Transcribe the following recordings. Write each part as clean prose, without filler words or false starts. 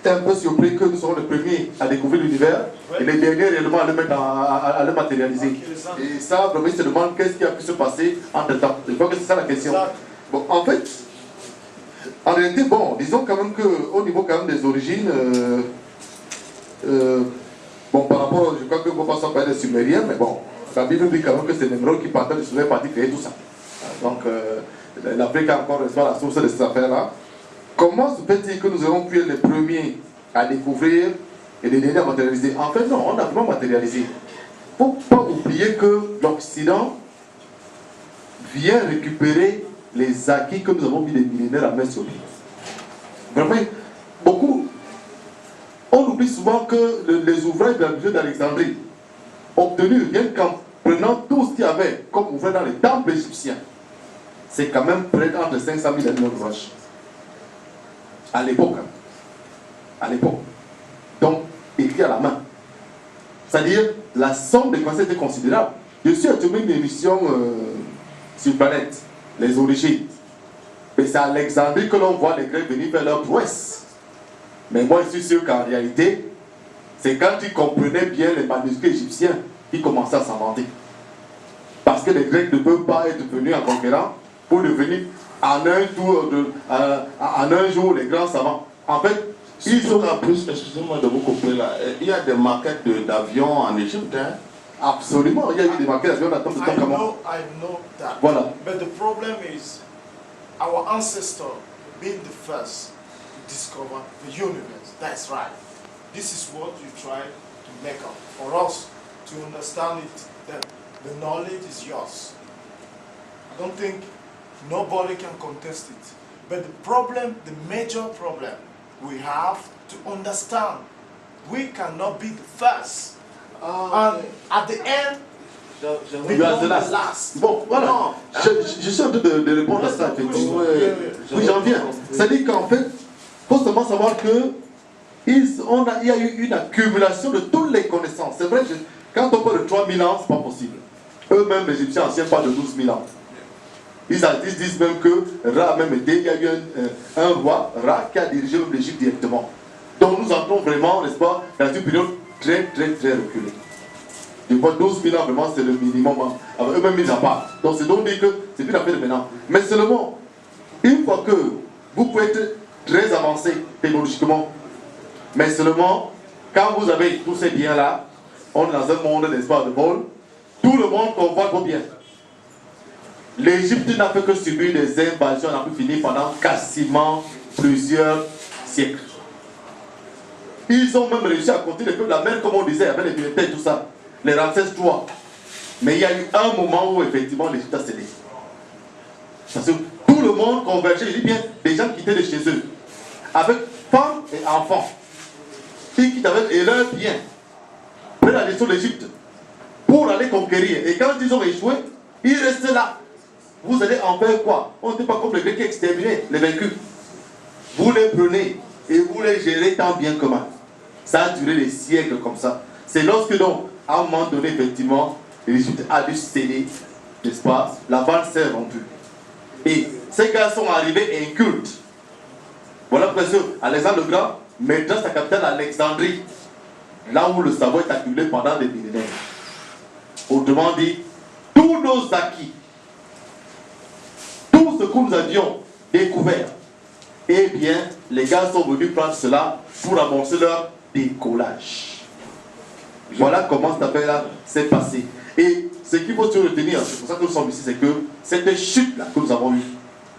un peu surpris que nous serons les premiers à découvrir l'univers et les derniers réellement à le mettre à le matérialiser. Et ça, vraiment, ils se demandent qu'est-ce qui a pu se passer entre temps. Je crois que c'est ça la question. Bon, en fait, en réalité, bon, disons quand même qu'au niveau quand même des origines, bon, par rapport, je crois que vos passants parlent des Sumériens, mais bon, la Bible dit quand même que c'est Nemrod qui partait de Sumer parti créer tout ça. Donc, l'Afrique a encore la source de cette affaire-là. Comment se fait-il que nous avons pu être les premiers à découvrir et les derniers à matérialiser? En fait, non, on a vraiment matérialisé. Il ne faut pas oublier que l'Occident vient récupérer les acquis que nous avons mis des millénaires à mettre sur pied. Vraiment, beaucoup. On oublie souvent que les ouvrages de la Bibliothèque d'Alexandrie, obtenus rien qu'en prenant tout ce qu'il y avait comme ouvrage dans les temples égyptiens, c'est quand même près entre 500 000 et 1 000 ouvrages. À l'époque. À l'époque. Donc, écrit à la main. C'est-à-dire, la somme des connaissances était considérable. Je suis actuellement une émission sur Planète, les origines. Mais c'est à Alexandrie que l'on voit les Grecs venir faire leur prouesse. Mais moi, je suis sûr qu'en réalité, c'est quand ils comprenaient bien les manuscrits égyptiens qu'ils commençaient à s'inventer. Parce que les Grecs ne peuvent pas être venus en conquérant pour devenir en un tour, en un jour, les grands savants. En fait, ils sont en plus, excusez-moi de vous couper là, il y a des maquettes d'avions en Égypte. Hein? Absolument, il y a eu des maquettes d'avions dans le temps comment. I know that. Voilà. But the problem is, our ancestor being the first to discover the universe. That's right. This is what you try to make up. For us to understand it, that the knowledge is yours. I don't think nobody can contest it. But the problem, the major problem, we have to understand we cannot be the first. And at the end, we are the last. Bon, voilà. Non. Je suis en train de répondre à ça, effectivement. Oui, j'en viens. C'est-à-dire qu'en fait, il faut seulement savoir que il y a eu une accumulation de toutes les connaissances. C'est vrai, quand on parle de 3000 ans, ce n'est pas possible. Eux-mêmes, les Égyptiens anciens, parlent de 12 000 ans. Ils disent même que Ra a même été, il y a eu un roi, Ra, qui a dirigé l'Égypte directement. Donc nous entrons vraiment, n'est-ce pas, dans une période très reculée. Je crois 12 000 ans, vraiment, c'est le minimum. Eux-mêmes, ils en parlent. Donc c'est donc dire que c'est plus la peine de maintenant. Mais seulement, une fois que vous pouvez être très avancé technologiquement, mais seulement, quand vous avez tous ces biens-là, on est dans un monde, n'est-ce pas, de vol, tout le monde convoite vos biens. L'Égypte n'a fait que subir des invasions, on a pu finir pendant quasiment plusieurs siècles. Ils ont même réussi à compter les peuples de la mer, comme on disait, avec les militaires et tout ça, les Ramsès III. Mais il y a eu un moment où effectivement l'Égypte a cédé. Parce que tout le monde convergeait, je dis bien, des gens quittaient de chez eux, avec femmes et enfants. Ils quittent avec leurs biens, près la gestion de l'Égypte, pour aller conquérir. Et quand ils ont échoué, ils restaient là. Vous allez en faire quoi? On n'était pas comme les Grecs qui exterminaient les vaincus. Vous les prenez et vous les gérez tant bien que mal. Ça a duré des siècles comme ça. C'est lorsque donc, à un moment donné, effectivement, l'Égypte a dû céder, n'est-ce pas? La vente s'est rompue. Et ces gars sont arrivés incultes. Voilà pourquoi Alexandre le Grand mettra sa capitale à Alexandrie, là où le savoir est accumulé pendant des millénaires. Autrement dit, tous nos acquis, tout ce que nous avions découvert, eh bien, les gars sont venus prendre cela pour amorcer leur décollage. Voilà comment cette affaire-là s'est passée. Et ce qu'il faut se retenir, c'est pour ça que nous sommes ici, c'est que cette chute-là que nous avons eue,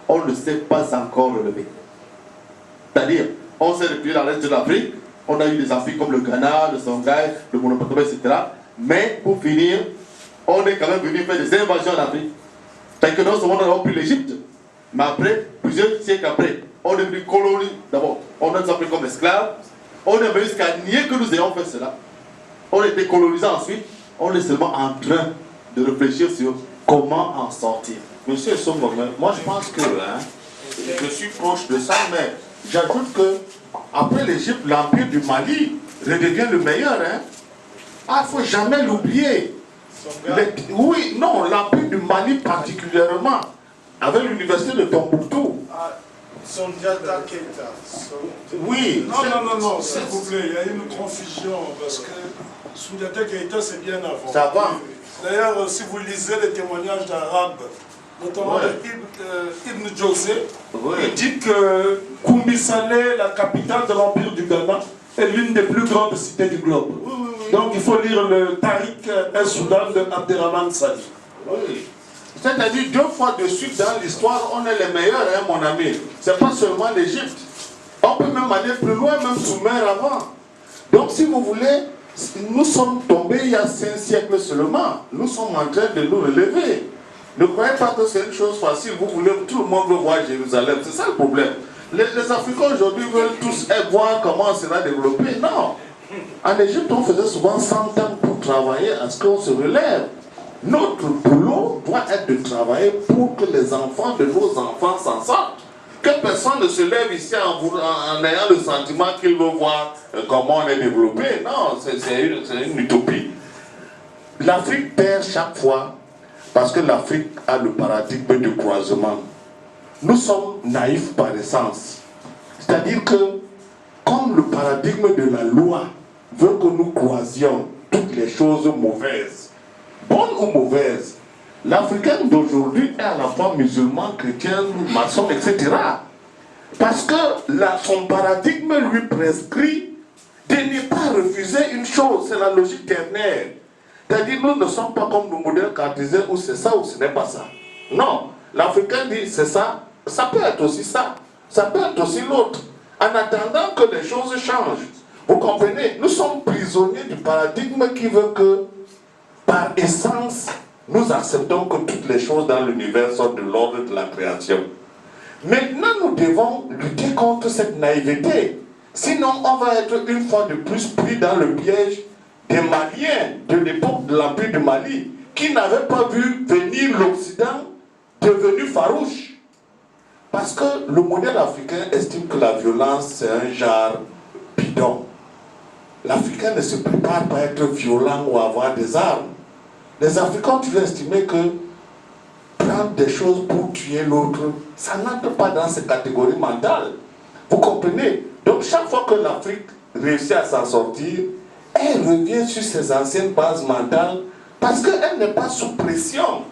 on ne s'est pas encore relevé. C'est-à-dire, on s'est replié dans l'Est de l'Afrique, on a eu des empires comme le Ghana, le Songhai, le Monopotamie, etc. Mais pour finir, on est quand même venu faire des invasions en Afrique. C'est-à-dire que non seulement on a pris l'Égypte, mais après, plusieurs siècles après, on est venu coloniser. D'abord, on a été pris comme esclaves, on est venu jusqu'à nier que nous ayons fait cela. On a été colonisés ensuite, on est seulement en train de réfléchir sur comment en sortir. Monsieur Songo, moi je pense que je suis proche de ça, mais j'ajoute que après l'Égypte, l'empire du Mali redevient le meilleur. Hein? Ah, il ne faut jamais l'oublier. Oui, non, l'empire du Mali particulièrement, avec l'université de Tombouctou. Sundiata Keita. Oui. Non, s'il vous plaît, il y a une confusion parce que Sundiata Keita c'est bien avant. Ça va. D'ailleurs, si vous lisez les témoignages d'Arabes, notamment Ibn José, il dit que Koumbi-Salé, la capitale de l'Empire du Ghana, est l'une des plus grandes cités du globe. Donc il faut lire le Tariq el-Soudan de Abderrahman Sali. Oui. C'est-à-dire, 2 fois de suite dans l'histoire, on est les meilleurs, hein, mon ami. C'est pas seulement l'Égypte. On peut même aller plus loin, même Soumer avant. Donc, si vous voulez, nous sommes tombés il y a 5 siècles seulement. Nous sommes en train de nous relever. Ne croyez pas que c'est une chose facile. Vous voulez, tout le monde veut voir Jérusalem. C'est ça le problème. Les Africains aujourd'hui veulent tous voir comment on sera développé. Non. En Égypte, on faisait souvent 100 ans pour travailler à ce qu'on se relève. Notre boulot doit être de travailler pour que les enfants de nos enfants s'en sortent. Que personne ne se lève ici en ayant le sentiment qu'il veut voir comment on est développé. Non, c'est une utopie. L'Afrique perd chaque fois parce que l'Afrique a le paradigme de croisement. Nous sommes naïfs par essence. C'est-à-dire que, comme le paradigme de la loi veut que nous croisions toutes les choses mauvaises, bonne ou mauvaise, l'Africain d'aujourd'hui est à la fois musulman, chrétien, maçon, etc. Parce que son paradigme lui prescrit de ne pas refuser une chose, c'est la logique ternaire. C'est-à-dire, nous ne sommes pas comme le modèle cartésien où c'est ça ou ce n'est pas ça. Non, l'Africain dit c'est ça, ça peut être aussi ça, ça peut être aussi l'autre. En attendant que les choses changent. Vous comprenez? Nous sommes prisonniers du paradigme qui veut que, par essence, nous acceptons que toutes les choses dans l'univers sont de l'ordre de la création. Maintenant, nous devons lutter contre cette naïveté. Sinon, on va être une fois de plus pris dans le piège des Maliens de l'époque de l'Empire du Mali, qui n'avaient pas vu venir l'Occident devenu farouche. Parce que le modèle africain estime que la violence, c'est un genre bidon. L'Africain ne se prépare pas à être violent ou à avoir des armes. Les Africains ont toujours estimé que prendre des choses pour tuer l'autre, ça n'entre pas dans ces catégories mentales. Vous comprenez? Donc chaque fois que l'Afrique réussit à s'en sortir, elle revient sur ses anciennes bases mentales parce qu'elle n'est pas sous pression.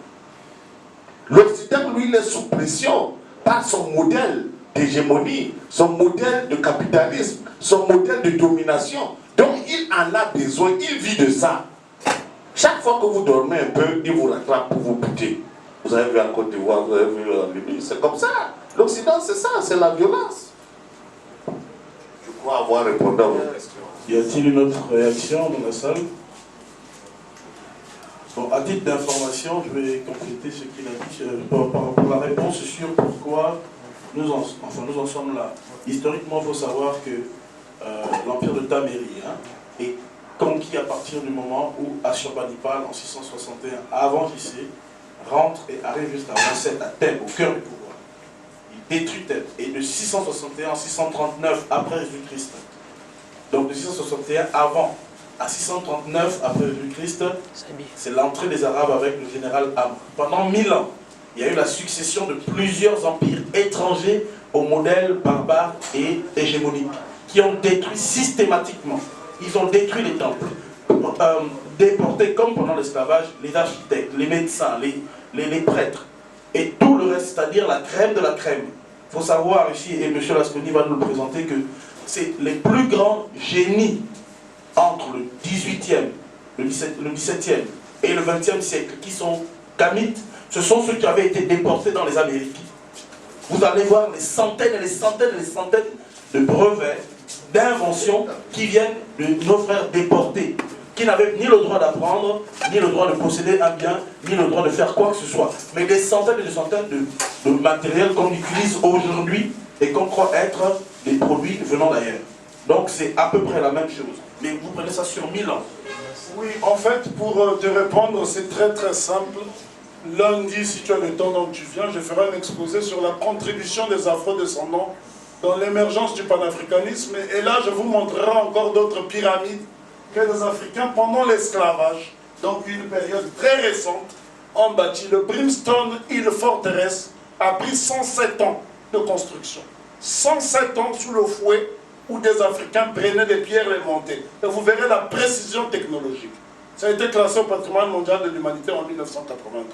L'Occident, lui, il est sous pression par son modèle d'hégémonie, son modèle de capitalisme, son modèle de domination. Donc il en a besoin, il vit de ça. Chaque fois que vous dormez un peu, il vous rattrape pour vous buter. Vous avez vu en Côte d'Ivoire, vous avez vu en Libye, c'est comme ça. L'Occident, c'est ça, c'est la violence. Je crois avoir répondu à votre question. Y a-t-il une autre réaction dans la salle? Bon, à titre d'information, je vais compléter ce qu'il a dit pour la réponse sur pourquoi nous en sommes là. Historiquement, il faut savoir que l'empire de Tamérie est conquis à partir du moment où Ashurbanipal, en 661 avant JC, rentre et arrive juste à Wasset, à Thèbes, au cœur du pouvoir. Il détruit Thèbes. Et de 661 à 639 après Jésus-Christ, donc de 661 avant à 639 après Jésus-Christ, c'est l'entrée des Arabes avec le général Amr. Pendant 1000 ans, il y a eu la succession de plusieurs empires étrangers au modèle barbare et hégémonique, qui ont détruit systématiquement. Ils ont détruit les temples, déporté comme pendant l'esclavage les architectes, les médecins, les prêtres, et tout le reste, c'est-à-dire la crème de la crème. Il faut savoir ici, et M. Lasconi va nous le présenter, que c'est les plus grands génies entre le 18e, le 17e et le 20e siècle, qui sont kamites, ce sont ceux qui avaient été déportés dans les Amériques. Vous allez voir les centaines et les centaines et les centaines de brevets, d'inventions qui viennent de nos frères déportés, qui n'avaient ni le droit d'apprendre, ni le droit de posséder un bien, ni le droit de faire quoi que ce soit. Mais des centaines et des centaines de matériel qu'on utilise aujourd'hui et qu'on croit être des produits venant d'ailleurs. Donc c'est à peu près la même chose. Mais vous prenez ça sur 1000 ans. Oui, en fait, pour te répondre, c'est très très simple. Lundi, si tu as le temps dont tu viens, je ferai un exposé sur la contribution des afro-descendants dans l'émergence du panafricanisme. Et là, je vous montrerai encore d'autres pyramides que les Africains, pendant l'esclavage, donc une période très récente, ont bâti. Le Brimstone Hill Fortress a pris 107 ans de construction. 107 ans sous le fouet où des Africains prenaient des pierres et les montaient. Et vous verrez la précision technologique. Ça a été classé au patrimoine mondial de l'humanité en 1983.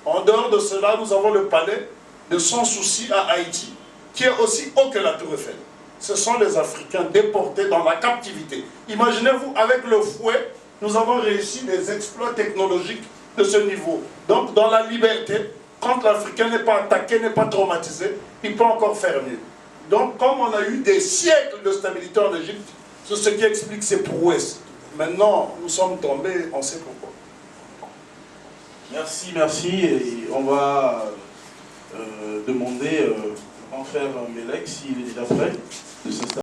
En dehors de cela, nous avons le palais de Sans Souci à Haïti, qui est aussi haut que la Tour Eiffel. Ce sont les Africains déportés dans la captivité. Imaginez-vous, avec le fouet, nous avons réussi des exploits technologiques de ce niveau. Donc, dans la liberté, quand l'Africain n'est pas attaqué, n'est pas traumatisé, il peut encore faire mieux. Donc, comme on a eu des siècles de stabilité en Égypte, c'est ce qui explique ces prouesses. Maintenant, nous sommes tombés, on sait pourquoi. Merci, merci. Et on va demander au grand frère Melek s'il est déjà prêt de s'installer.